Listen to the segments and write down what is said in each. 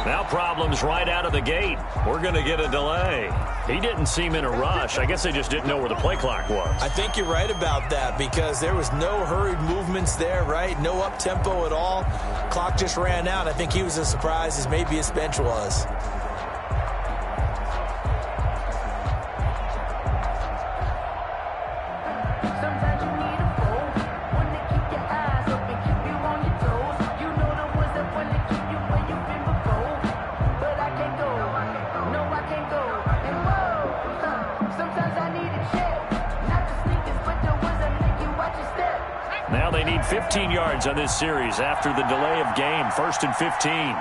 Now problems right out of the gate. We're going to get a delay. He didn't seem in a rush. I guess they just didn't know where the play clock was. I think you're right about that because there was no hurried movements there, right? No up-tempo at all. Clock just ran out. I think he was as surprised as maybe his bench was. Now they need 15 yards on this series after the delay of game. 1st and 15.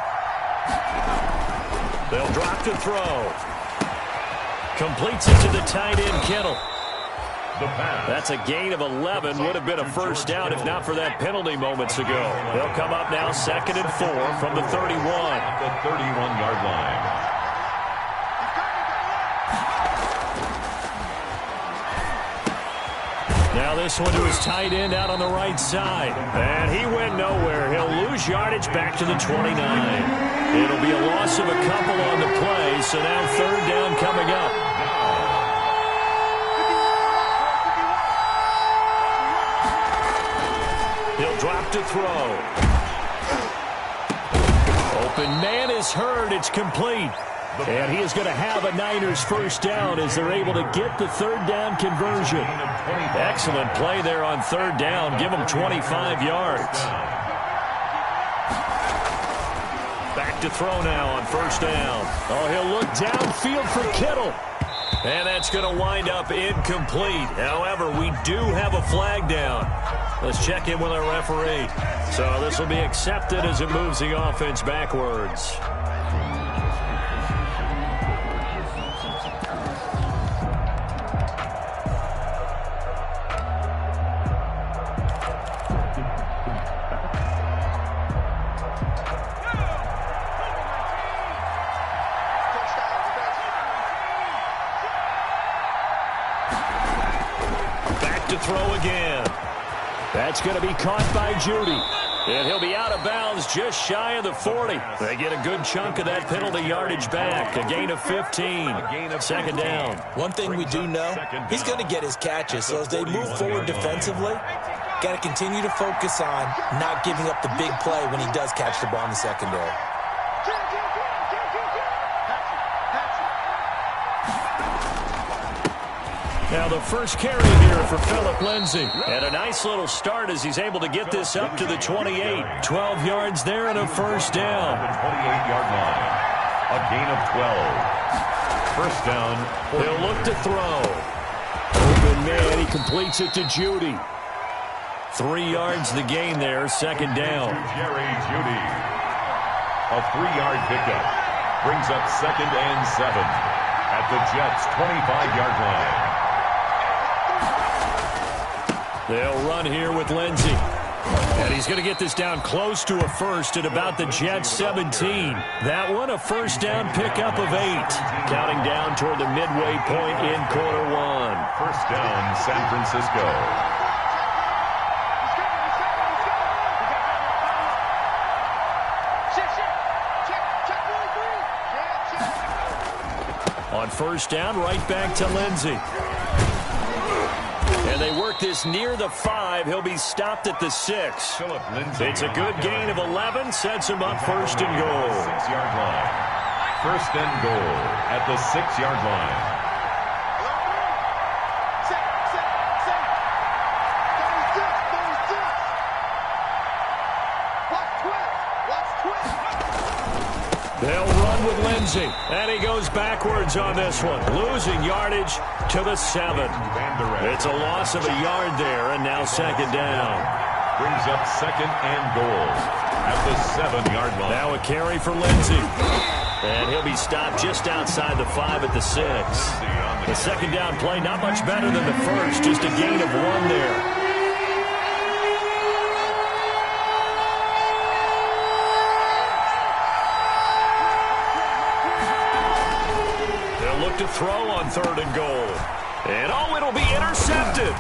They'll drop to throw. Completes it to the tight end, Kittle. That's a gain of 11. Would have been a first down if not for that penalty moments ago. They'll come up now 2nd and 4 from the 31. The 31-yard line. Now this one to his tight end out on the right side. And he went nowhere. He'll lose yardage back to the 29. It'll be a loss of a couple on the play, so now 3rd down coming up. He'll drop to throw. Open man is heard. It's complete. And he is going to have a Niners first down as they're able to get the 3rd down conversion. Excellent play there on 3rd down. Give them 25 yards. Back to throw now on 1st down. Oh, he'll look downfield for Kittle. And that's going to wind up incomplete. However, we do have a flag down. Let's check in with our referee. So this will be accepted as it moves the offense backwards. Throw again. That's going to be caught by Judy. And he'll be out of bounds just shy of the 40. They get a good chunk of that penalty yardage back. A gain of 15. 2nd down. One thing we do know, he's going to get his catches. So as they move forward defensively, got to continue to focus on not giving up the big play when he does catch the ball in the secondary. Now the first carry here for Phillip Lindsay. And a nice little start as he's able to get this up to the 28. 12 yards there and a first down. The 28-yard line. A gain of 12. First down. He'll look to throw. Open man. He completes it to Judy. 3 yards the gain there. 2nd down. Jerry Judy. A 3-yard pickup. Brings up 2nd and 7 at the Jets' 25-yard line. They'll run here with Lindsay. And he's going to get this down close to a first at about the Jets' 17. That one a first down pickup of 8. Counting down toward the midway point in quarter 1. First down, San Francisco. On first down, right back to Lindsay. And they work this near the 5. He'll be stopped at the 6. It's a good gain of 11. Sets him up 1st and goal. 6-yard line. 1st and goal at the 6-yard line. They'll run with Lindsay. And he goes backwards on this one. Losing yardage to the 7. It's a loss of a yard there, and now 2nd down. Brings up 2nd and goal at the 7-yard line. Now a carry for Lindsay. And he'll be stopped just outside the 5 at the 6. The 2nd down play, not much better than the first. Just a gain of 1 there. To throw on 3rd and goal. And oh, it'll be intercepted.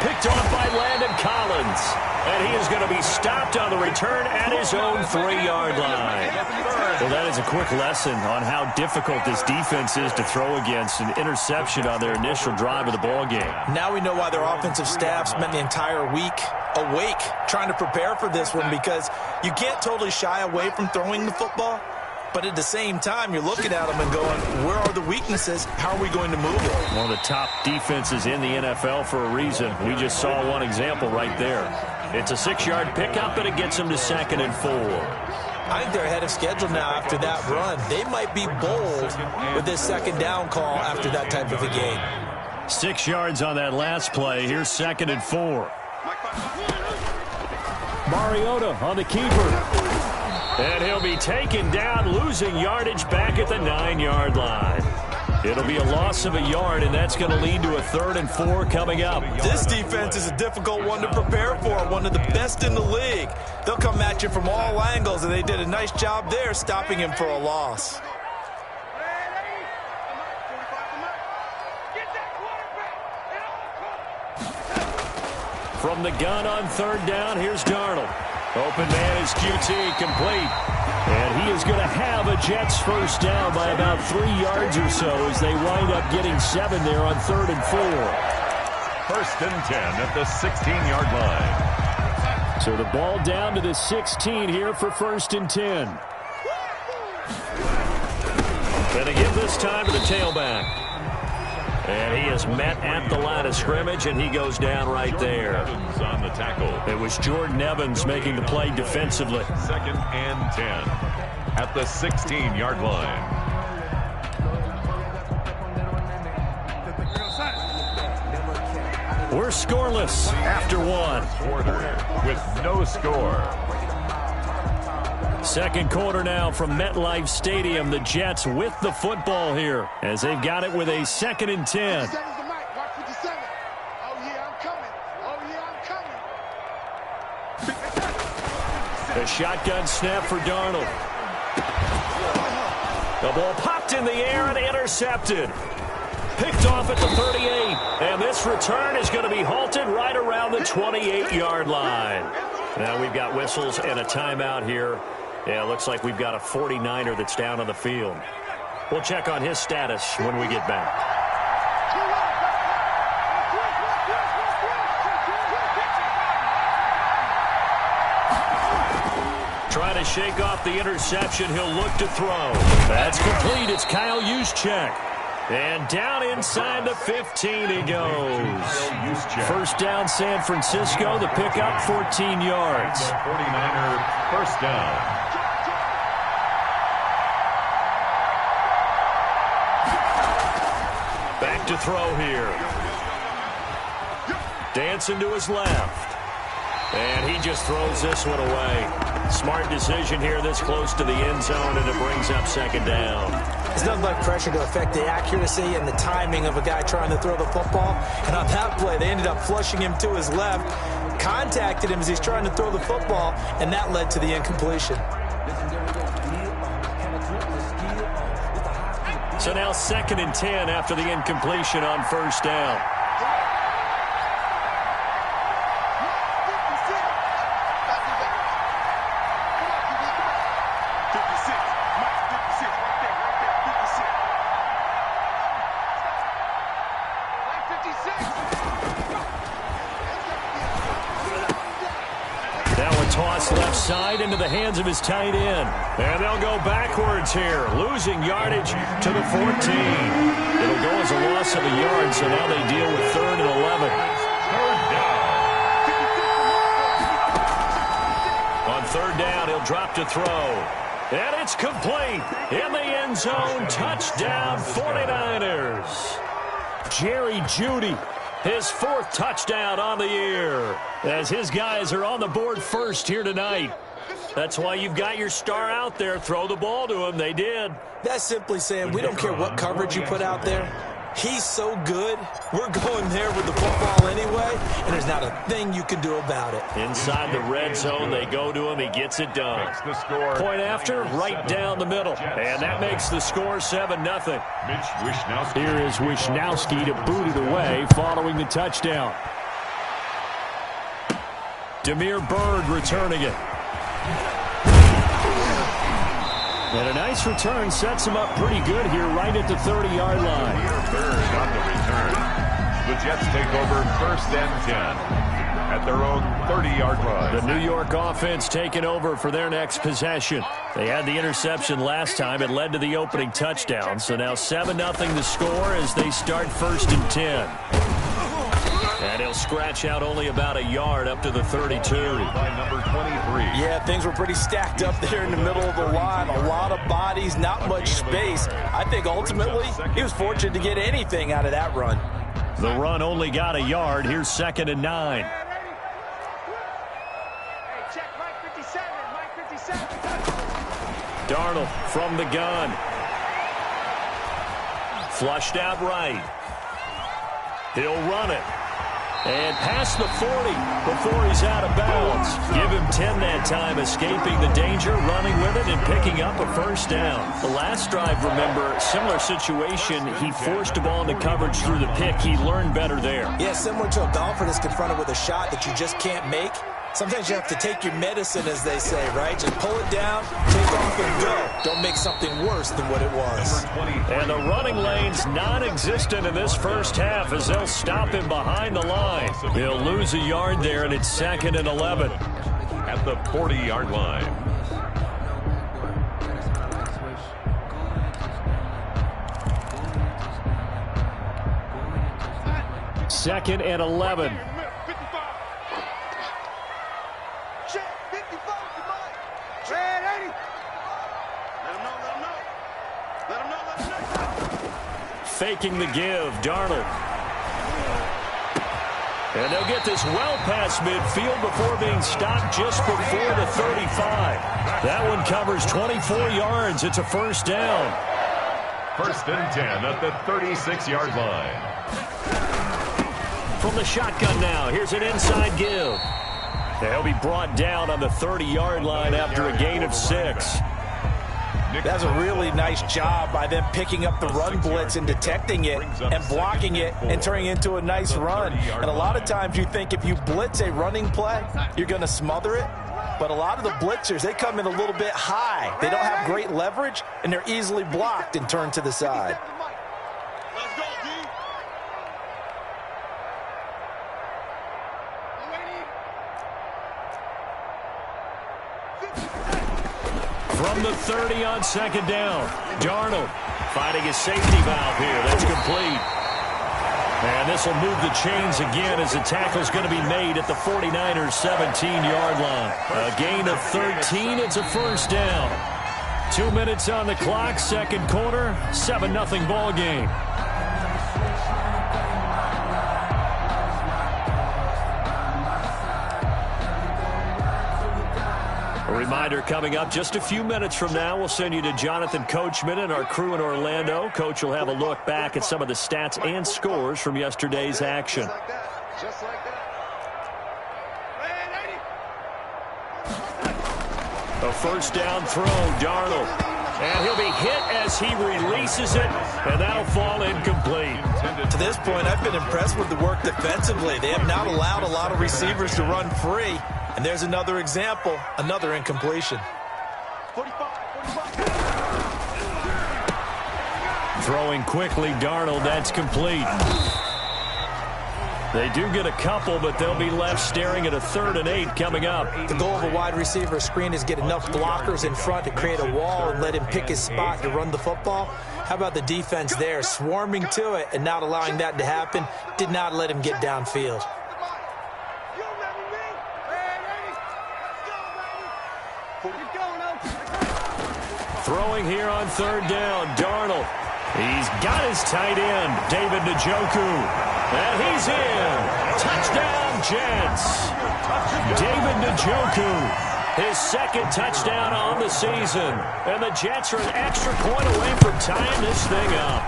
Picked off by Landon Collins. And he is going to be stopped on the return at his own 3-yard line. Well, that is a quick lesson on how difficult this defense is to throw against. An interception on their initial drive of the ball game. Now we know why their offensive staff spent the entire week awake trying to prepare for this one, because you can't totally shy away from throwing the football. But at the same time, you're looking at them and going, where are the weaknesses? How are we going to move it? One of the top defenses in the NFL for a reason. We just saw one example right there. It's a 6-yard pickup, and it gets them to 2nd and 4. I think they're ahead of schedule now after that run. They might be bold with this 2nd down call after that type of a game. 6 yards on that last play. Here's 2nd and 4. Mariota on the keeper. And he'll be taken down, losing yardage back at the 9-yard line. It'll be a loss of a yard, and that's going to lead to a 3rd and 4 coming up. This defense is a difficult one to prepare for, one of the best in the league. They'll come at you from all angles, and they did a nice job there stopping him for a loss. From the gun on 3rd down, here's Darnold. Open man is QT, complete. And he is going to have a Jets 1st down by about 3 yards or so as they wind up getting 7 there on 3rd and 4. 1st and 10 at the 16-yard line. So the ball down to the 16 here for 1st and 10. Going to give this time to the tailback. And he is met at the line of scrimmage, and he goes down right there. Evans on the tackle. It was Jordan Evans making the play defensively. 2nd and 10 at the 16-yard line. We're scoreless after 1. Quarter with no score. 2nd quarter now from MetLife Stadium. The Jets with the football here as they've got it with a 2nd and 10. A shotgun snap for Darnold. The ball popped in the air and intercepted. Picked off at the 38. And this return is going to be halted right around the 28-yard line. Now we've got whistles and a timeout here. Yeah, it looks like we've got a 49er that's down on the field. We'll check on his status when we get back. Trying to shake off the interception. He'll look to throw. That's complete. It's Kyle Juszczyk. And down inside the 15 he goes. 1st down San Francisco. The pickup 14 yards. 49er 1st down. Back to throw here. Dancing to his left. And he just throws this one away. Smart decision here this close to the end zone, and it brings up 2nd down. There's nothing but pressure to affect the accuracy and the timing of a guy trying to throw the football. And on that play, they ended up flushing him to his left, contacted him as he's trying to throw the football, and that led to the incompletion. So now 2nd and 10 after the incompletion on 1st down. Left side into the hands of his tight end. And they'll go backwards here, losing yardage to the 14. It'll go as a loss of a yard, so now they deal with 3rd and 11. 3rd down. On 3rd down, he'll drop to throw. And it's complete. In the end zone, touchdown 49ers. Jerry Jeudy. His 4th touchdown on the year as his guys are on the board first here tonight. That's why you've got your star out there. Throw the ball to him. They did. That's simply saying we don't care what coverage you put out there. He's so good. We're going there with the football anyway, and there's not a thing you can do about it. Inside the red zone, they go to him. He gets it done. Point after, right down the middle. And that makes the score 7-0. Here is Wishnowski to boot it away following the touchdown. Demir Bird returning it. And a nice return sets him up pretty good here right at the 30-yard line. Bird on the return. The Jets take over 1st and 10 at their own 30-yard line. The New York offense taking over for their next possession. They had the interception last time. It led to the opening touchdown. So now 7-0 the score as they start 1st and 10. And he'll scratch out only about a yard up to the 32. By number 23. Yeah, things were pretty stacked up there in the middle of the line. A lot of bodies, not much space. I think ultimately he was fortunate to get anything out of that run. The run only got a yard. Here's 2nd and 9. Darnold from the gun. Flushed out right. He'll run it. And past the 40 before he's out of bounds. Give him 10 that time, escaping the danger, running with it, and picking up a 1st down. The last drive, remember, similar situation. He forced the ball into coverage through the pick. He learned better there. Yeah, similar to a golfer that's confronted with a shot that you just can't make. Sometimes you have to take your medicine, as they say, right? Just pull it down, take off, and go. Don't make something worse than what it was. And the running lane's non-existent in this first half as they'll stop him behind the line. He'll lose a yard there, and it's 2nd and 11. At the 40-yard line. Second and 11. Faking the give, Darnold. And they'll get this well past midfield before being stopped just before the 35. That one covers 24 yards. It's a 1st down. 1st and 10 at the 36-yard line. From the shotgun now, here's an inside give. They'll be brought down on the 30-yard line after a gain of 6. That's a really nice job by them picking up the run blitz and detecting it and blocking it and turning it into a nice run. And a lot of times you think if you blitz a running play, you're going to smother it. But a lot of the blitzers, they come in a little bit high. They don't have great leverage, and they're easily blocked and turned to the side. From the 30 on 2nd down. Darnold finding his safety valve here. That's complete. And this will move the chains again as the tackle's going to be made at the 49ers 17-yard line. A gain of 13. It's a 1st down. 2 minutes on the clock. 2nd quarter. 7-0 ball game. A reminder coming up just a few minutes from now, we'll send you to Jonathan Coachman and our crew in Orlando. Coach will have a look back at some of the stats and scores from yesterday's action. Just like that. A 1st down throw, Darnold. And he'll be hit as he releases it, and that'll fall incomplete. To this point, I've been impressed with the work defensively. They have not allowed a lot of receivers to run free. And there's another example, another incompletion. 45. Throwing quickly, Darnold, that's complete. They do get a couple, but they'll be left staring at a 3rd and 8 coming up. The goal of a wide receiver screen is get enough blockers in front to create a wall and let him pick his spot to run the football. How about the defense there, swarming to it and not allowing that to happen? Did not let him get downfield. Throwing here on 3rd down, Darnold. He's got his tight end, David Njoku. And he's in. Touchdown, Jets. David Njoku, his 2nd touchdown on the season. And the Jets are an extra point away from tying this thing up.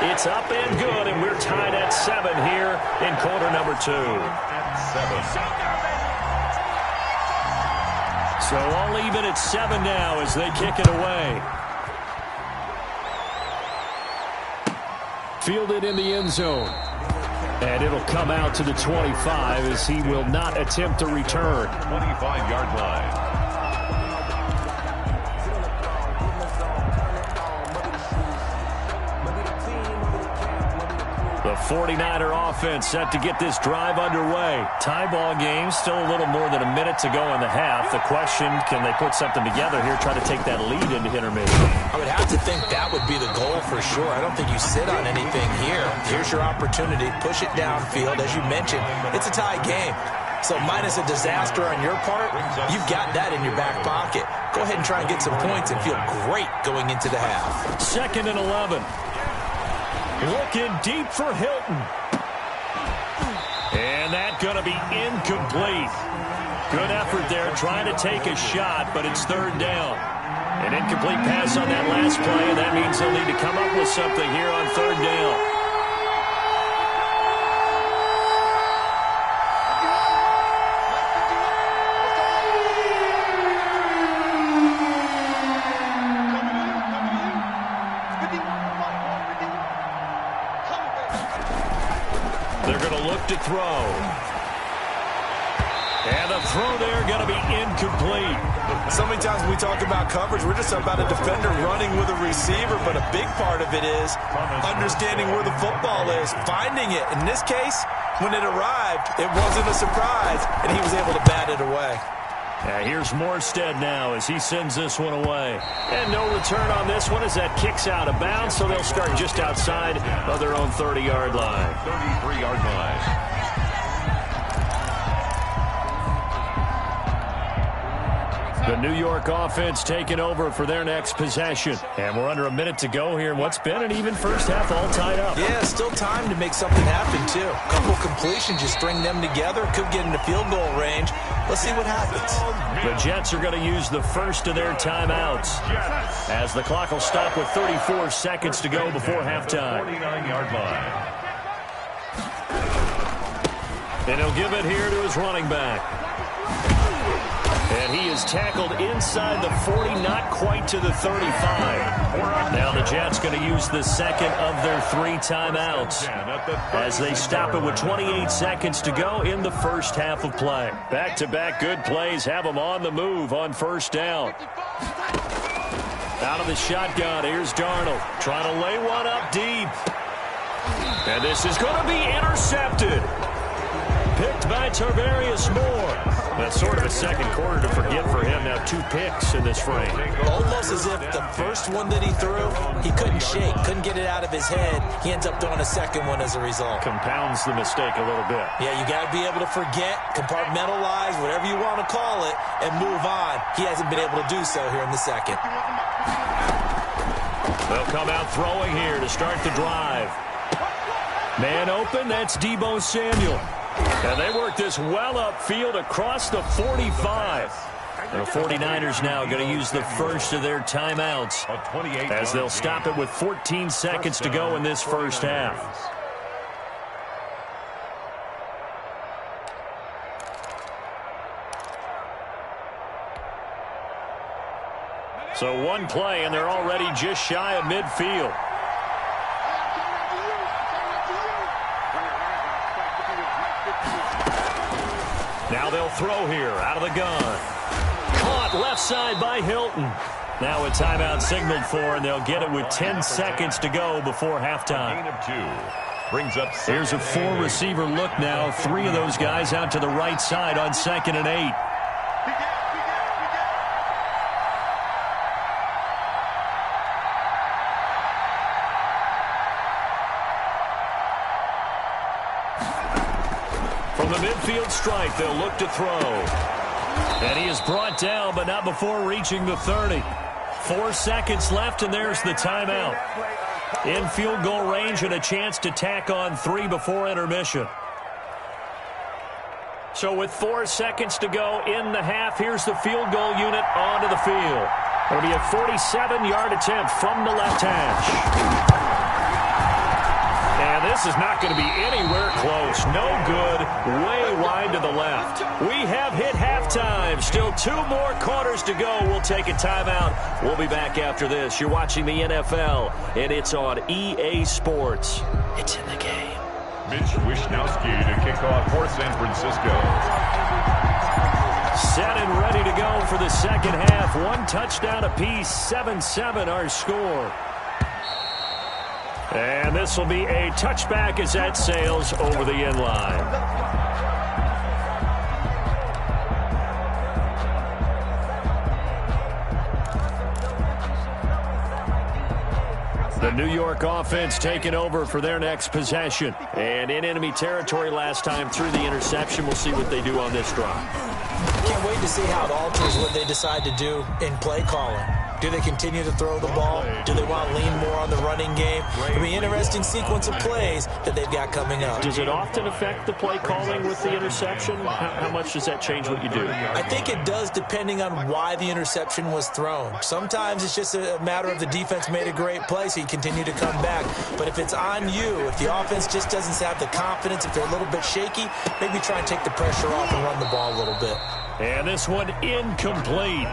It's up and good, and we're tied at 7 here in quarter number 2. 7. So all even at 7 now as they kick it away. Fielded in the end zone. And it'll come out to the 25 as he will not attempt to return. 25-yard line. The 49er offense set to get this drive underway. Tie ball game, still a little more than a minute to go in the half. The question, can they put something together here, try to take that lead into intermission? I would have to think that would be the goal for sure. I don't think you sit on anything here. Here's your opportunity. Push it downfield. As you mentioned, it's a tie game. So minus a disaster on your part, you've got that in your back pocket. Go ahead and try and get some points and feel great going into the half. 2nd and 11. Looking deep for Hilton. And that's going to be incomplete. Good effort there trying to take a shot, but it's 3rd down. An incomplete pass on that last play, and that means they'll need to come up with something here on 3rd down. To throw. And the throw there going to be incomplete. So many times when we talk about coverage, we're just about a defender running with a receiver, but a big part of it is understanding where the football is, finding it. In this case, when it arrived, it wasn't a surprise, and he was able to bat it away. Here's Morstead now as he sends this one away. And no return on this one as that kicks out of bounds, so they'll start just outside of their own 30-yard line. 33-yard line. The New York offense taking over for their next possession. And we're under a minute to go here in what's been an even first half, all tied up. Yeah, still time to make something happen, too. A couple completions, just string them together. Could get into field goal range. Let's see what happens. The Jets are going to use the first of their timeouts as the clock will stop with 34 seconds to go before halftime. 49-yard line. And he'll give it here to his running back. And he is tackled inside the 40, not quite to the 35. Now the Jets going to use the second of their 3 timeouts as they stop it with 28 seconds to go in the first half of play. Back-to-back good plays have them on the move on 1st down. Out of the shotgun, here's Darnold trying to lay one up deep. And this is going to be intercepted. Picked by Tarvarius Moore. That's sort of a second quarter to forget for him. Now 2 picks in this frame. Almost as if the first one that he threw, he couldn't shake, couldn't get it out of his head. He ends up throwing a second one as a result. Compounds the mistake a little bit. Yeah, you got to be able to forget, compartmentalize, whatever you want to call it, and move on. He hasn't been able to do so here in the second. They'll come out throwing here to start the drive. Man open, that's Deebo Samuel. And they work this well upfield across the 45. The 49ers now going to use the first of their timeouts as they'll stop it with 14 seconds to go in this first half. So 1 play, and they're already just shy of midfield. Now they'll throw here out of the gun. Caught left side by Hilton. Now a timeout signaled for, and they'll get it with 10 seconds to go before halftime. Gain of 2. Brings up. Here's a 4-receiver look now. 3 of those guys out to the right side on 2nd and 8. From the midfield strike, they'll look to throw. And he is brought down, but not before reaching the 30. 4 seconds left, and there's the timeout. In field goal range and a chance to tack on 3 before intermission. So with 4 seconds to go in the half, here's the field goal unit onto the field. It'll be a 47-yard attempt from the left hash. And this is not going to be anywhere close. No good. Way wide to the left. We have hit halftime. Still 2 more quarters to go. We'll take a timeout. We'll be back after this. You're watching the NFL, and it's on EA Sports. It's in the game. Mitch Wishnowski to kick off for San Francisco. Set and ready to go for the second half. One touchdown apiece, 7-7 our score. And this will be a touchback as that sails over the end line. The New York offense taking over for their next possession. And in enemy territory last time through the interception. We'll see what they do on this drive. Can't wait to see how it alters what they decide to do in play calling. Do they continue to throw the ball? Do they want to lean more on the running game? It'll be an interesting sequence of plays that they've got coming up. Does it often affect the play calling with the interception? How much does that change what you do? I think it does, depending on why the interception was thrown. Sometimes it's just a matter of the defense made a great play, so you continue to come back. But if it's on you, if the offense just doesn't have the confidence, if they're a little bit shaky, maybe try and take the pressure off and run the ball a little bit. And this one incomplete.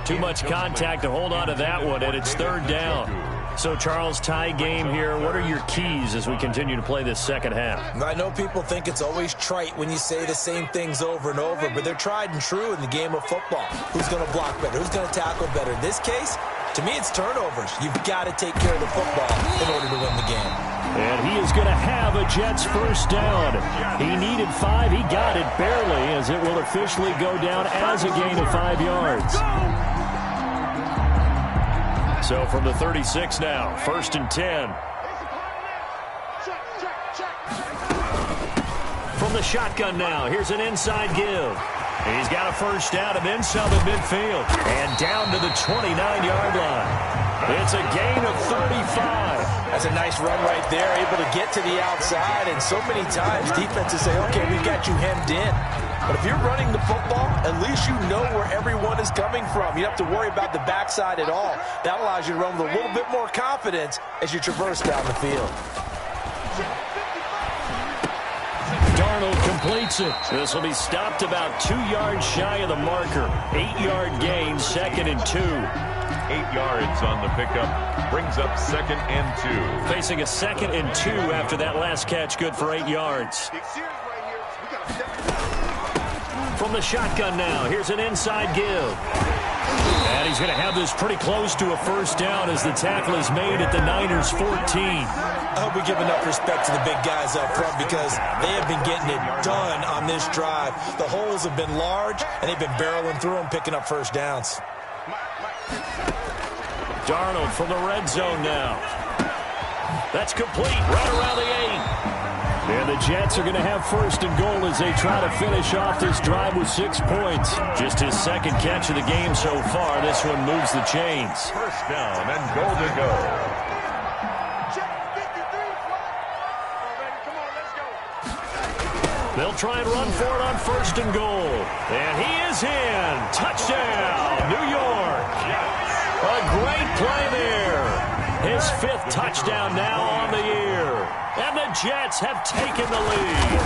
Too much contact to hold on to that one, and it's third down. So, Charles, tie game here. What are your keys as we continue to play this second half? I know people think it's always trite when you say the same things over and over, but they're tried and true in the game of football. Who's going to block better? Who's going to tackle better? In this case, to me, it's turnovers. You've got to take care of the football in order to win the game. And he is going to have a Jets first down. He needed 5. He got it barely, as it will officially go down as a gain of 5 yards. So from the 36 now, 1st and 10. From the shotgun now, here's an inside give. He's got a first down and then some at midfield. And down to the 29-yard line. It's a gain of 35. That's a nice run right there, able to get to the outside. And so many times defenses say, okay, we've got you hemmed in. But if you're running the football, at least you know where everyone is coming from. You don't have to worry about the backside at all. That allows you to run with a little bit more confidence as you traverse down the field. Darnold completes it. This will be stopped about 2 yards shy of the marker. 8-yard gain, 2nd and 2. 8 yards on the pickup. Brings up 2nd and 2. Facing a 2nd and 2 after that last catch, good for 8 yards. From the shotgun now, here's an inside give. And he's going to have this pretty close to a first down as the tackle is made at the Niners' 14. I hope we give enough respect to the big guys up front because they have been getting it done on this drive. The holes have been large, and they've been barreling through them, picking up first downs. Darnold from the red zone now. That's complete, right around the 8. And the Jets are going to have 1st and goal as they try to finish off this drive with 6 points. Just his 2nd catch of the game so far. This one moves the chains. First down and goal to go. They'll try and run for it on 1st and goal. And he is in. Touchdown, New York. A great play there. His 5th touchdown now on the year. And the Jets have taken the lead.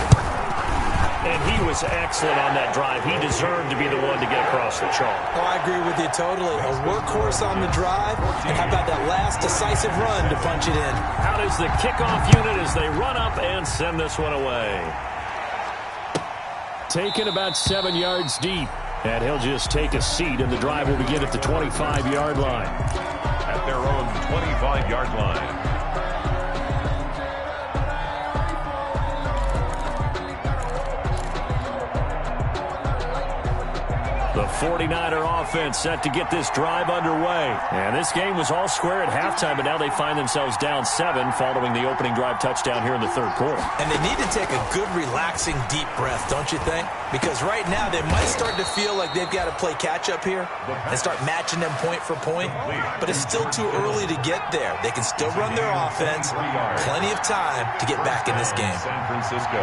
And he was excellent on that drive. He deserved to be the one to get across the chalk. Oh, I agree with you totally. A workhorse on the drive. And how about that last decisive run to punch it in? How does the kickoff unit as they run up and send this one away? Taken about 7 yards deep. And he'll just take a seat, and the drive will begin at the 25-yard line. At their own 25-yard line. The 49er offense set to get this drive underway. And this game was all square at halftime, but now they find themselves down 7 following the opening drive touchdown here in the 3rd quarter. And they need to take a good, relaxing, deep breath, don't you think? Because right now they might start to feel like they've got to play catch-up here and start matching them point for point. But it's still too early to get there. They can still run their offense. Plenty of time to get back in this game. San Francisco.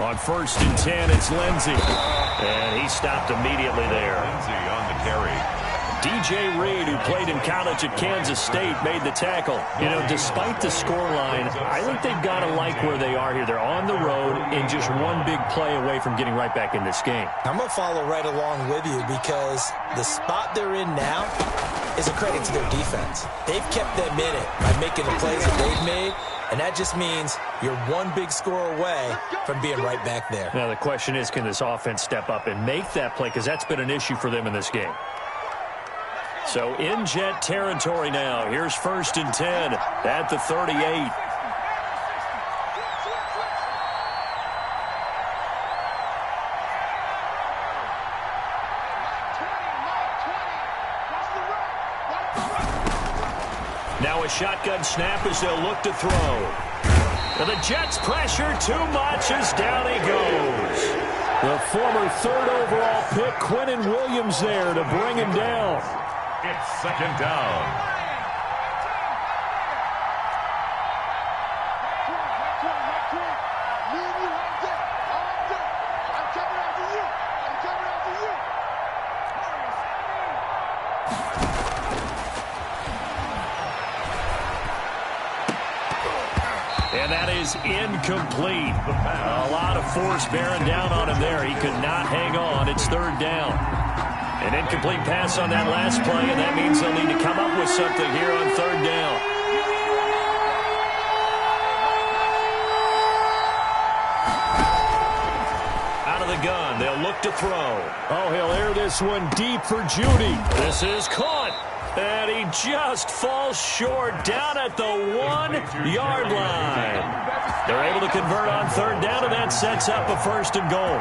On 1st and 10, it's Lindsey. And he stopped immediately there. Lindsey on the carry. DJ Reed, who played in college at Kansas State, made the tackle. You know, despite the scoreline, I think they've got to like where they are here. They're on the road and just one big play away from getting right back in this game. I'm going to follow right along with you because the spot they're in now, is a credit to their defense. They've kept them in it by making the plays that they've made, and that just means you're one big score away from being right back there. Now, the question is, can this offense step up and make that play? Because that's been an issue for them in this game. So in Jet territory now. Here's 1st and 10 at the 38. Now a shotgun snap as they'll look to throw. And the Jets pressure too much as down he goes. The former 3rd overall pick, Quinnen Williams, there to bring him down. It's 2nd down. And that is incomplete. A lot of force bearing down on him there. He could not hang on. It's 3rd down. An incomplete pass on that last play, and that means they'll need to come up with something here on 3rd down. Out of the gun, they'll look to throw. Oh, he'll air this one deep for Judy. This is caught. And he just falls short down at the 1-yard line. They're able to convert on 3rd down, and that sets up a 1st and goal.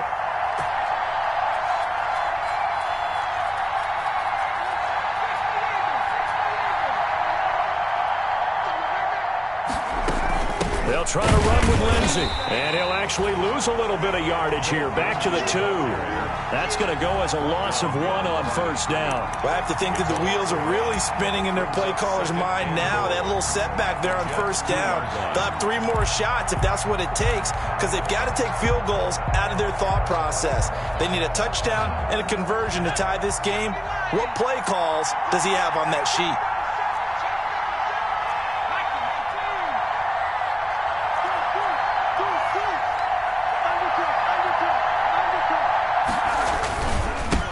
They'll try to run with Lindsey, and he'll actually lose a little bit of yardage here. Back to the 2. That's going to go as a loss of 1 on 1st down. Well, I have to think that the wheels are really spinning in their play caller's mind now. That little setback there on 1st down. They'll have 3 more shots if that's what it takes, because they've got to take field goals out of their thought process. They need a touchdown and a conversion to tie this game. What play calls does he have on that sheet?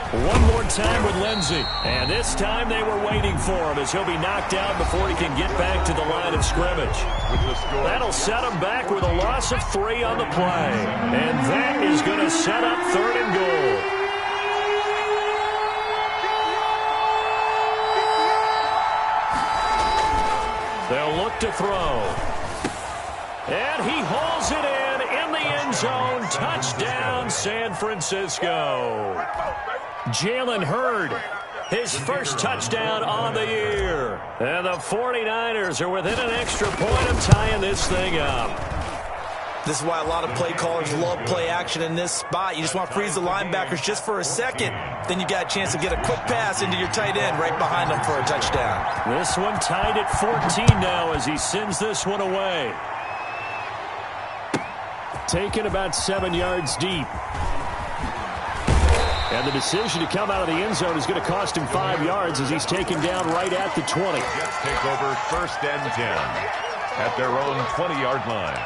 One more time with Lindsey. And this time they were waiting for him as he'll be knocked out before he can get back to the line of scrimmage. That'll set him back with a loss of 3 on the play. And that is going to set up 3rd and goal. They'll look to throw. And he hauls it in the end zone. Touchdown, San Francisco. Jalen Hurd, his first touchdown on the year. And the 49ers are within an extra point of tying this thing up. This is why a lot of play callers love play action in this spot. You just want to freeze the linebackers just for a second. Then you got a chance to get a quick pass into your tight end right behind them for a touchdown. This one tied at 14 now as he sends this one away. Taken about 7 yards deep. And the decision to come out of the end zone is going to cost him 5 yards as he's taken down right at the 20. Jets take over 1st and 10 at their own 20-yard line.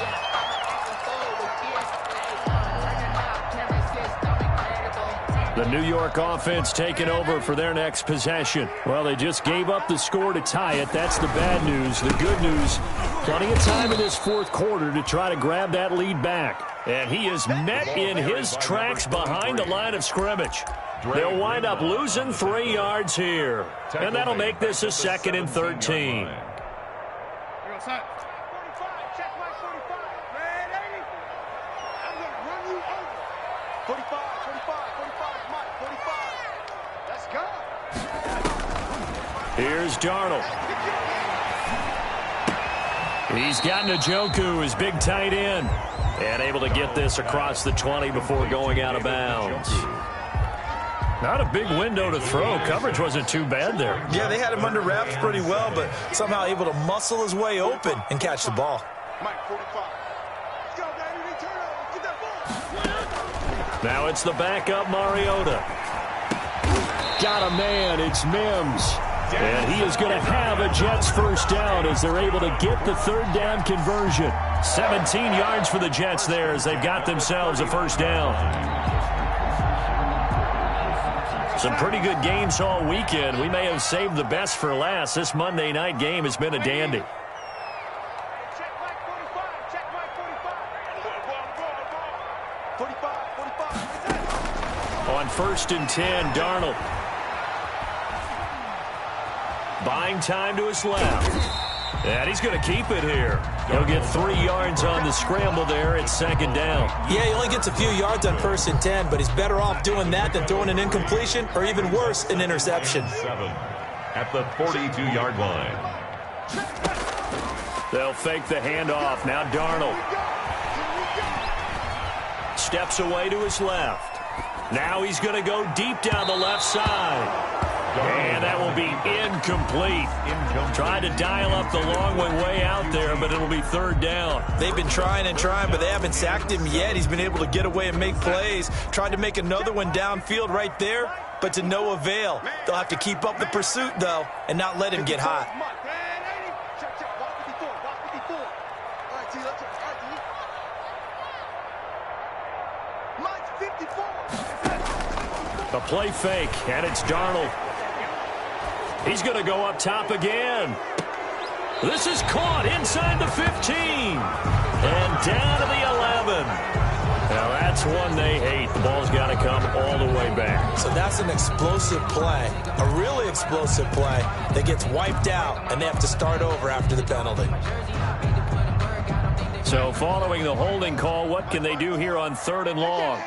The New York offense taking over for their next possession. Well, they just gave up the score to tie it. That's the bad news. The good news, plenty of time in this 4th quarter to try to grab that lead back. And he is met in his tracks behind the line of scrimmage. They'll wind up losing 3 yards here. And that'll make this a 2nd and 13. Here's Darnold. He's got Njoku, his big tight end, and able to get this across the 20 before going out of bounds. Not a big window to throw. Coverage wasn't too bad there. Yeah, they had him under wraps pretty well, but somehow able to muscle his way open and catch the ball. Now it's the backup Mariota. Got a man, it's Mims. And he is going to have a Jets first down as they're able to get the 3rd down conversion. 17 yards for the Jets there as they've got themselves a first down. Some pretty good games all weekend. We may have saved the best for last. This Monday night game has been a dandy. Check Mike 45. Check Mike 45. 45. On 1st and 10, Darnold. Buying time to his left. And he's going to keep it here. He'll get 3 yards on the scramble there. It's 2nd down. Yeah, he only gets a few yards on 1st and 10, but he's better off doing that than throwing an incompletion or even worse, an interception. 7 at the 42-yard line. They'll fake the handoff. Now Darnold steps away to his left. Now he's going to go deep down the left side. And that will be incomplete. Tried to dial up the long way out there, but it'll be 3rd down. They've been trying and trying, but they haven't sacked him yet. He's been able to get away and make plays. Tried to make another one downfield right there, but to no avail. They'll have to keep up the pursuit, though, and not let him get hot. Check. Walk 54. Walk 54. All right, T. Let's go. Mike's 54. A play fake, and it's Darnold. He's going to go up top again. This is caught inside the 15. And down to the 11. Now, that's one they hate. The ball's got to come all the way back. So that's an explosive play, a really explosive play that gets wiped out, and they have to start over after the penalty. So following the holding call, what can they do here on 3rd and long?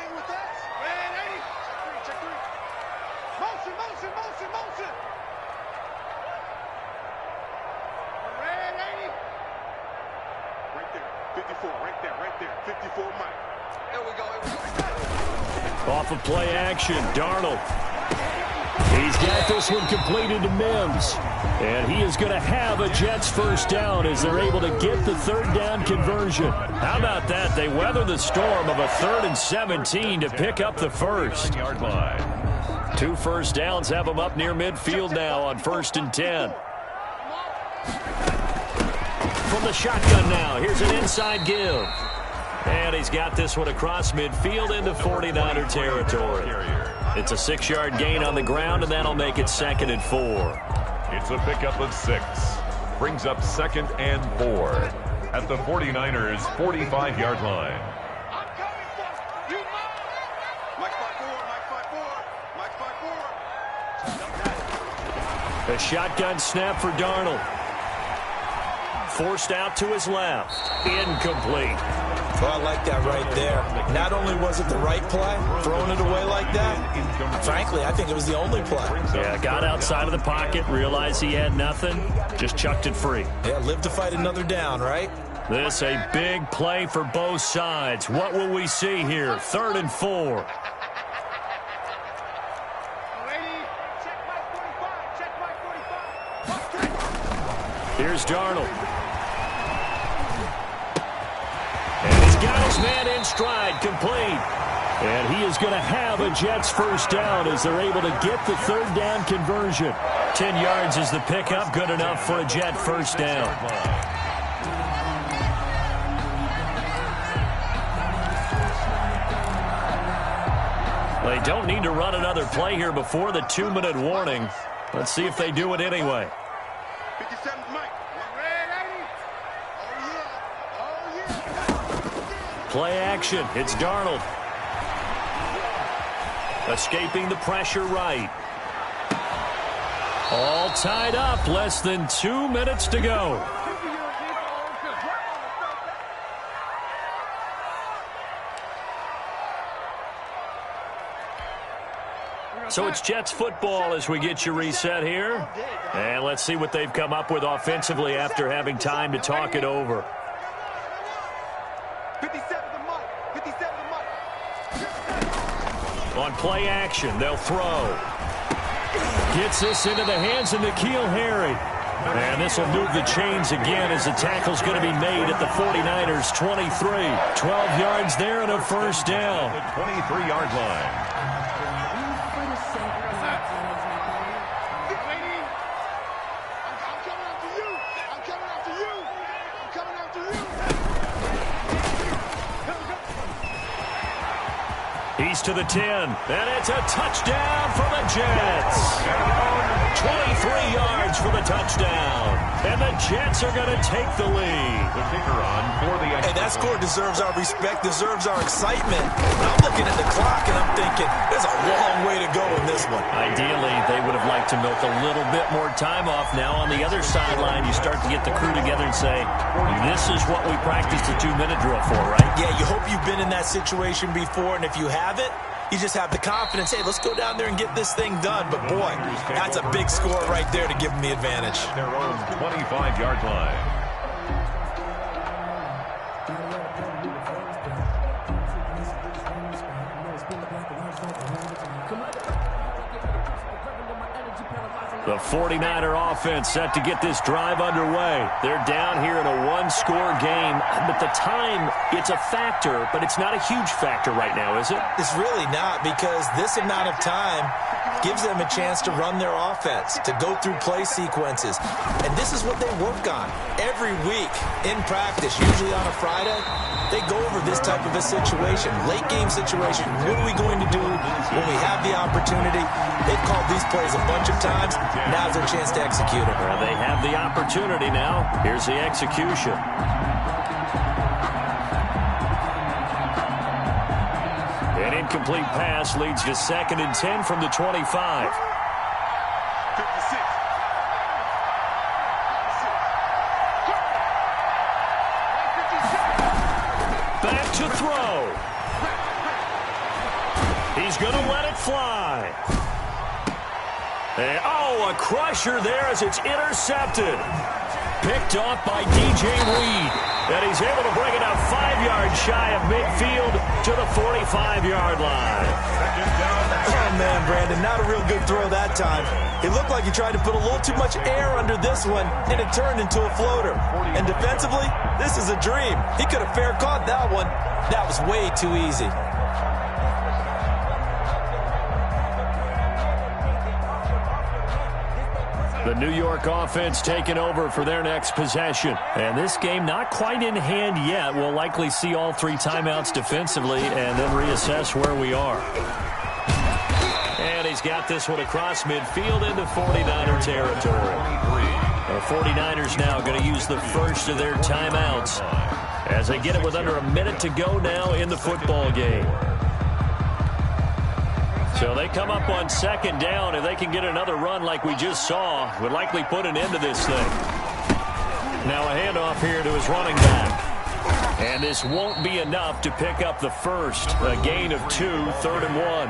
Off of play action, Darnold. He's got this one completed to Mims. And he is going to have a Jets 1st down as they're able to get the 3rd down conversion. How about that? They weather the storm of a 3rd and 17 to pick up the 1st. 2 1st downs have them up near midfield now on 1st and 10. From the shotgun now, here's an inside give. And he's got this one across midfield into 49er territory. It's a 6-yard gain on the ground, and that'll make it 2nd and 4. It's a pickup of 6. Brings up 2nd and 4 at the 49ers' 45-yard line. I'm coming for you, Mike 5-4. A shotgun snap for Darnold. Forced out to his left. Incomplete. Well, I like that right there. Not only was it the right play, throwing it away like that, frankly, I think it was the only play. Yeah, got outside of the pocket, realized he had nothing, just chucked it free. Yeah, live to fight another down, right? This a big play for both sides. What will we see here? 3rd and 4. Here's Darnold. And he's got his man in stride, complete. And he is going to have a Jets 1st down as they're able to get the 3rd down conversion. 10 yards is the pickup, good enough for a Jet 1st down. They don't need to run another play here before the 2-minute warning. Let's see if they do it anyway. 57 Mike. Play action. It's Darnold. Escaping the pressure right. All tied up. Less than 2 minutes to go. So it's Jets football as we get you reset here. And let's see what they've come up with offensively after having time to talk it over. 57 to Mike. 57 to Mike. On play action, they'll throw. Gets this into the hands of N'Keal Harry. And this will move the chains again as the tackle's going to be made at the 49ers' 23. 12 yards there and a 1st down. The 23-yard line. He's to the 10, and it's a touchdown for the Jets. 23 yards for the touchdown, and the Jets are going to take the lead. The kicker on for the extra. Hey, that score deserves our respect, deserves our excitement. I'm looking at the clock, and I'm thinking, there's a long way to go in this one. Ideally, they would have liked to milk a little bit more time off. Now on the other sideline, you start to get the crew together and say, this is what we practiced a 2-minute drill for, right? Yeah, you hope you've been in that situation before, and if you haven't, you just have the confidence, hey, let's go down there and get this thing done. But, boy, that's a big score right there to give them the advantage. Their own 25-yard line. The 49er offense set to get this drive underway. They're down here in a one-score game, but the time, it's a factor, but it's not a huge factor right now, is it? It's really not, because this amount of time gives them a chance to run their offense, to go through play sequences. And this is what they work on every week in practice, usually on a Friday. They go over this type of a situation, late-game situation. What are we going to do when we have the opportunity? They've called these plays a bunch of times. Now's their chance to execute it. Well, they have the opportunity now. Here's the execution. An incomplete pass leads to 2nd and 10 from the 25. 56. Back to throw. He's going to let it fly. And, a crusher there as it's intercepted. Picked off by DJ Reed. And he's able to bring it out 5 yards shy of midfield to the 45-yard line. Oh, man, Brandon, not a real good throw that time. It looked like he tried to put a little too much air under this one, and it turned into a floater. And defensively, this is a dream. He could have fair caught that one. That was way too easy. The New York offense taking over for their next possession. And this game not quite in hand yet. We'll likely see all 3 timeouts defensively and then reassess where we are. And he's got this one across midfield into 49er territory. The 49ers now going to use the first of their timeouts as they get it with under a minute to go now in the football game. So they come up on 2nd down. If they can get another run like we just saw, would likely put an end to this thing. Now a handoff here to his running back. And this won't be enough to pick up the first. A gain of 2, 3rd and 1.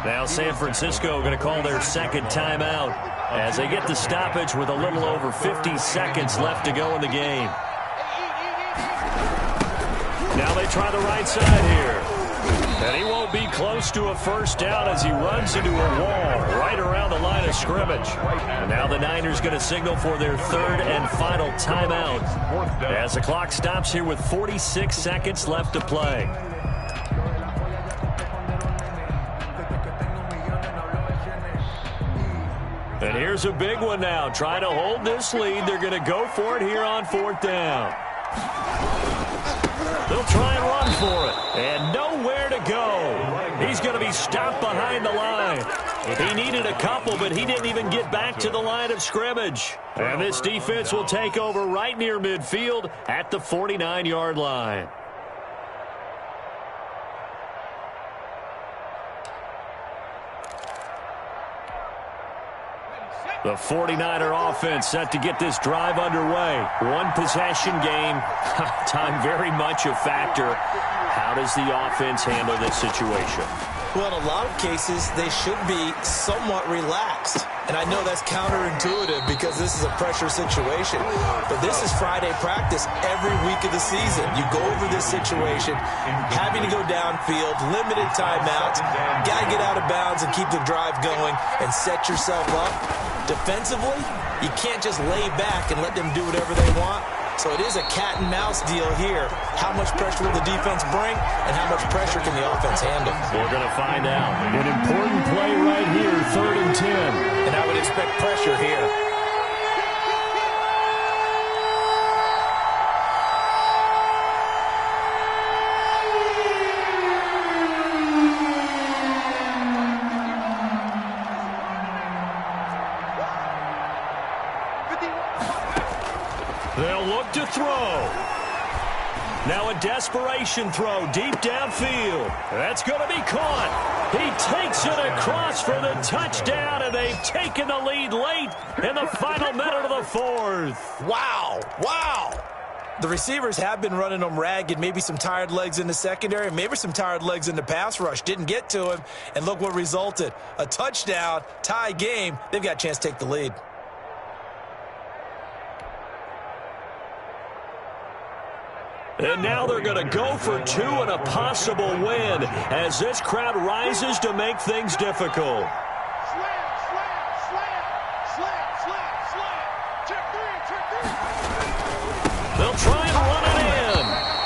Now San Francisco going to call their 2nd timeout as they get the stoppage with a little over 50 seconds left to go in the game. Now they try the right side here. And he won't be close to a first down as he runs into a wall right around the line of scrimmage. And now the Niners going to signal for their 3rd and final timeout as the clock stops here with 46 seconds left to play. And here's a big one now. Trying to hold this lead. They're going to go for it here on 4th down. They'll try and run for it. And nowhere to go. He's going to be stopped behind the line. He needed a couple, but he didn't even get back to the line of scrimmage. And this defense will take over right near midfield at the 49-yard line. The 49er offense set to get this drive underway. One possession game. Time very much a factor. How does the offense handle this situation? Well, in a lot of cases, they should be somewhat relaxed. And I know that's counterintuitive because this is a pressure situation. But this is Friday practice every week of the season. You go over this situation, having to go downfield, limited timeouts, got to get out of bounds and keep the drive going and set yourself up. Defensively, you can't just lay back and let them do whatever they want. So it is a cat and mouse deal here. How much pressure will the defense bring and how much pressure can the offense handle? We're going to find out. An important play right here, 3rd and 10. And I would expect pressure here. Now a desperation throw deep downfield. That's going to be caught. He takes it across for the touchdown, and they've taken the lead late in the final minute of the fourth. Wow. Wow. The receivers have been running them ragged. Maybe some tired legs in the secondary, maybe some tired legs in the pass rush. Didn't get to him, and look what resulted. A touchdown, tie game. They've got a chance to take the lead. And now they're going to go for two and a possible win as this crowd rises to make things difficult. They'll try and run it in,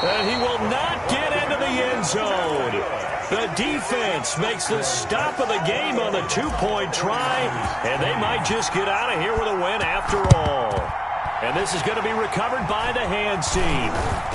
and he will not get into the end zone. The defense makes the stop of the game on the two-point try, and they might just get out of here with a win after all. And this is going to be recovered by the hands team.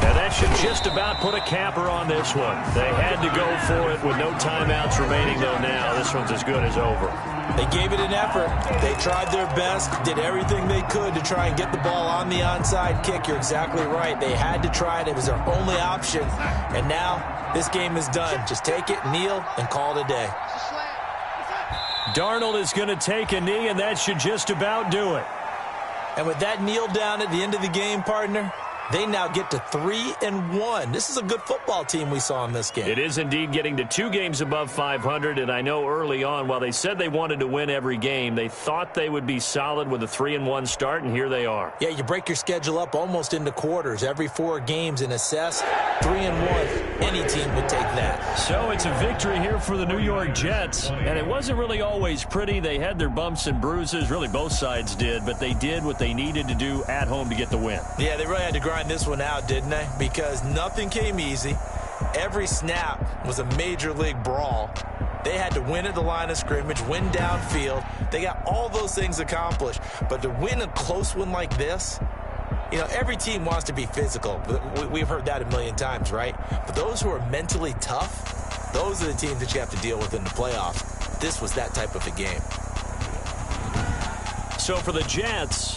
And that should just about put a capper on this one. They had to go for it with no timeouts remaining, though now. This one's as good as over. They gave it an effort. They tried their best, did everything they could to try and get the ball on the onside kick. You're exactly right. They had to try it. It was their only option. And now this game is done. Just take it, kneel, and call it a day. Darnold is going to take a knee, and that should just about do it. And with that kneel down at the end of the game, partner, they now get to 3-1. This is a good football team we saw in this game. It is indeed getting to 2 games above 500, and I know early on, while they said they wanted to win every game, they thought they would be solid with a 3-1 start, and here they are. Yeah, you break your schedule up almost into quarters, every 4 games, and assess 3-1. Any team would take that. So it's a victory here for the New York Jets, and it wasn't really always pretty. They had their bumps and bruises, really both sides did, but they did what they needed to do at home to get the win. Yeah, they really had to grind this one out, didn't they? Because nothing came easy. Every snap was a major league brawl. They had to win at the line of scrimmage, win downfield. They got all those things accomplished. But to win a close one like this, you know, every team wants to be physical. We've heard that a million times, right? But those who are mentally tough, those are the teams that you have to deal with in the playoffs. This was that type of a game. So for the Jets,